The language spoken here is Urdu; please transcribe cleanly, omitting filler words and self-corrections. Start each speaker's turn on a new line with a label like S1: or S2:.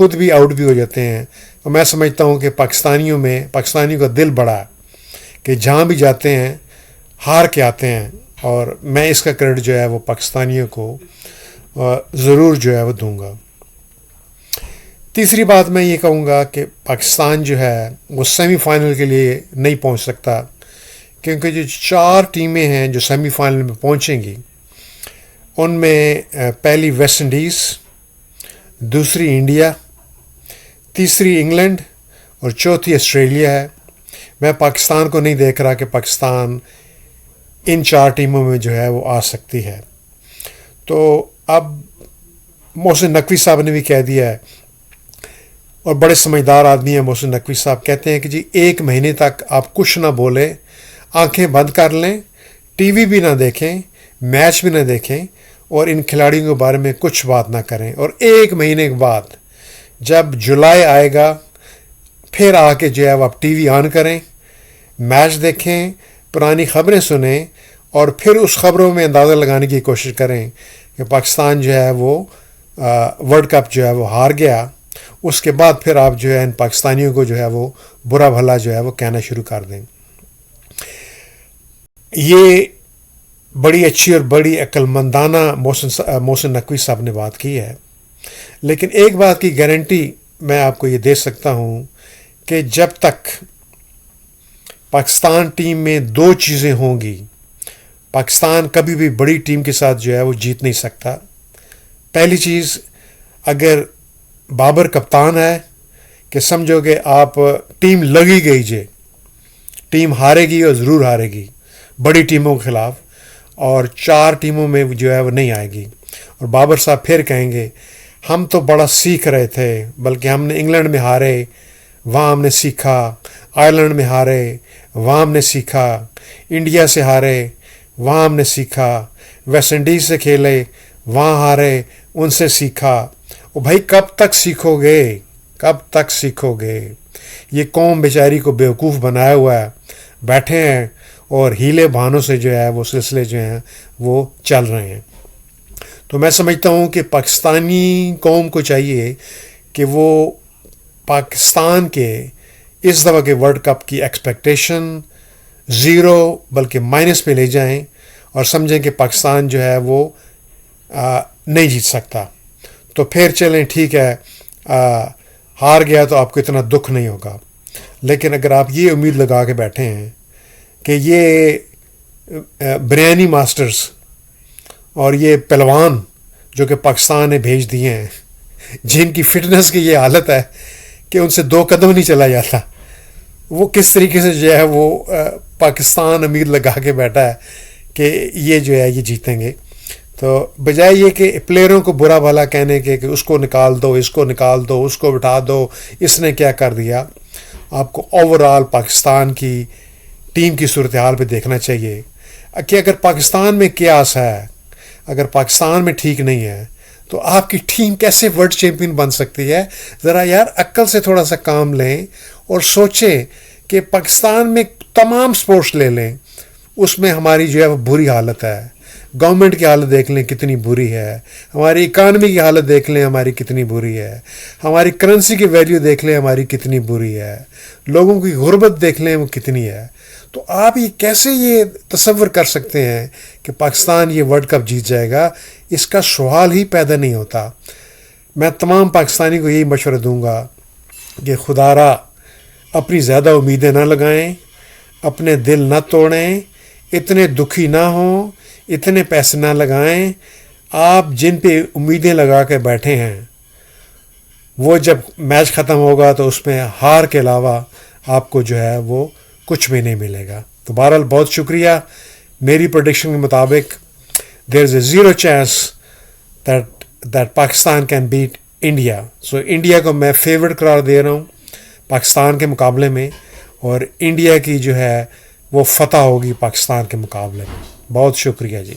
S1: خود بھی آؤٹ بھی ہو جاتے ہیں. اور میں سمجھتا ہوں کہ پاکستانیوں کا دل بڑا ہے کہ جہاں بھی جاتے ہیں ہار کے آتے ہیں, اور میں اس کا کریڈٹ جو ہے وہ پاکستانیوں کو ضرور جو ہے وہ دوں گا. تیسری بات میں یہ کہوں گا کہ پاکستان جو ہے وہ سیمی فائنل کے لیے نہیں پہنچ سکتا, کیونکہ جو 4 ٹیمیں ہیں جو سیمی فائنل میں پہنچیں گی ان میں پہلی ویسٹ انڈیز, دوسری انڈیا, تیسری انگلینڈ اور چوتھی آسٹریلیا ہے. میں پاکستان کو نہیں دیکھ رہا کہ پاکستان ان 4 ٹیموں میں جو ہے وہ آ سکتی ہے. تو اب محسن نقوی صاحب نے بھی کہہ دیا ہے, اور بڑے سمجھدار آدمی ہیں محسن نقوی صاحب, کہتے ہیں کہ جی 1 مہینے تک آپ کچھ نہ بولیں, آنکھیں بند کر لیں, ٹی وی بھی نہ دیکھیں, میچ بھی نہ دیکھیں, اور ان کھلاڑیوں کے بارے میں کچھ بات نہ کریں. اور 1 مہینے کے بعد جب جولائی آئے گا پھر آ کے جو ہے وہ آپ ٹی وی آن کریں, میچ دیکھیں, پرانی خبریں سنیں, اور پھر اس خبروں میں اندازہ لگانے کی کوشش کریں کہ پاکستان جو ہے وہ ورلڈ کپ جو ہے وہ ہار گیا. اس کے بعد پھر آپ جو ہے ان پاکستانیوں کو جو ہے وہ برا بھلا جو ہے وہ کہنا شروع کر دیں. یہ بڑی اچھی اور بڑی عقل مندانہ محسن نقوی صاحب نے بات کی ہے, لیکن ایک بات کی گارنٹی میں آپ کو یہ دے سکتا ہوں کہ جب تک پاکستان ٹیم میں 2 چیزیں ہوں گی, پاکستان کبھی بھی بڑی ٹیم کے ساتھ جو ہے وہ جیت نہیں سکتا. پہلی چیز, اگر بابر کپتان ہے کہ سمجھو کہ آپ ٹیم لگی گئی جے, ٹیم ہارے گی اور ضرور ہارے گی بڑی ٹیموں کے خلاف, اور 4 ٹیموں میں جو ہے وہ نہیں آئے گی. اور بابر صاحب پھر کہیں گے ہم تو بڑا سیکھ رہے تھے, بلکہ ہم نے انگلینڈ میں ہارے, وہاں ہم نے سیکھا, آئرلینڈ میں ہارے, وہاں ہم نے سیکھا, انڈیا سے ہارے, وہاں ہم نے سیکھا, ویسٹ انڈیز سے کھیلے, وہاں ہارے, ان سے سیکھا. اور بھائی کب تک سیکھو گے, کب تک سیکھو گے؟ یہ قوم بیچاری کو بیوقوف بنایا ہوا ہے, بیٹھے ہیں اور ہیلے بہانوں سے جو ہے وہ سلسلے جو ہیں وہ چل رہے ہیں. تو میں سمجھتا ہوں کہ پاکستانی قوم کو چاہیے کہ وہ پاکستان کے اس دفعہ کے ورلڈ کپ کی ایکسپیکٹیشن 0 بلکہ مائنس پہ لے جائیں, اور سمجھیں کہ پاکستان جو ہے وہ نہیں جیت سکتا. تو پھر چلیں ٹھیک ہے, ہار گیا تو آپ کو اتنا دکھ نہیں ہوگا. لیکن اگر آپ یہ امید لگا کے بیٹھے ہیں کہ یہ بریانی ماسٹرز اور یہ پہلوان جو کہ پاکستان نے بھیج دیے ہیں, جن کی فٹنس کی یہ حالت ہے کہ ان سے 2 قدم نہیں چلا جاتا, وہ کس طریقے سے جو ہے وہ پاکستان امید لگا کے بیٹھا ہے کہ یہ جو ہے یہ جیتیں گے. تو بجائے یہ کہ پلیئروں کو برا بھلا کہنے کے کہ اس کو نکال دو, اس کو نکال دو, اس کو بٹھا دو, اس نے کیا کر دیا, آپ کو اوور آل پاکستان کی ٹیم کی صورتحال پہ دیکھنا چاہیے کہ اگر پاکستان میں کیاس ہے, اگر پاکستان میں ٹھیک نہیں ہے, تو آپ کی ٹیم کیسے ورلڈ چیمپئن بن سکتی ہے؟ ذرا یار عقل سے تھوڑا سا کام لیں اور سوچیں کہ پاکستان میں تمام سپورٹس لے لیں, اس میں ہماری جو ہے وہ بری حالت ہے. گورنمنٹ کی حالت دیکھ لیں کتنی بری ہے, ہماری اکانومی کی حالت دیکھ لیں ہماری کتنی بری ہے, ہماری کرنسی کی ویلیو دیکھ لیں ہماری کتنی بری ہے, لوگوں کی غربت دیکھ لیں وہ کتنی ہے. تو آپ یہ کیسے یہ تصور کر سکتے ہیں کہ پاکستان یہ ورلڈ کپ جیت جائے گا؟ اس کا سوال ہی پیدا نہیں ہوتا. میں تمام پاکستانی کو یہی مشورہ دوں گا کہ خدا را اپنی زیادہ امیدیں نہ لگائیں, اپنے دل نہ توڑیں, اتنے دکھی نہ ہوں, اتنے پیسے نہ لگائیں. آپ جن پہ امیدیں لگا کے بیٹھے ہیں وہ جب میچ ختم ہوگا تو اس میں ہار کے علاوہ آپ کو جو ہے وہ کچھ بھی نہیں ملے گا. تو بہرحال بہت شکریہ. میری پریڈکشن کے مطابق there is a 0 chance that Pakistan can beat India. So India کو میں فیورٹ قرار دے رہا ہوں پاکستان کے مقابلے میں, اور انڈیا کی جو ہے وہ فتح ہوگی پاکستان کے مقابلے میں. بہت شکریہ جی.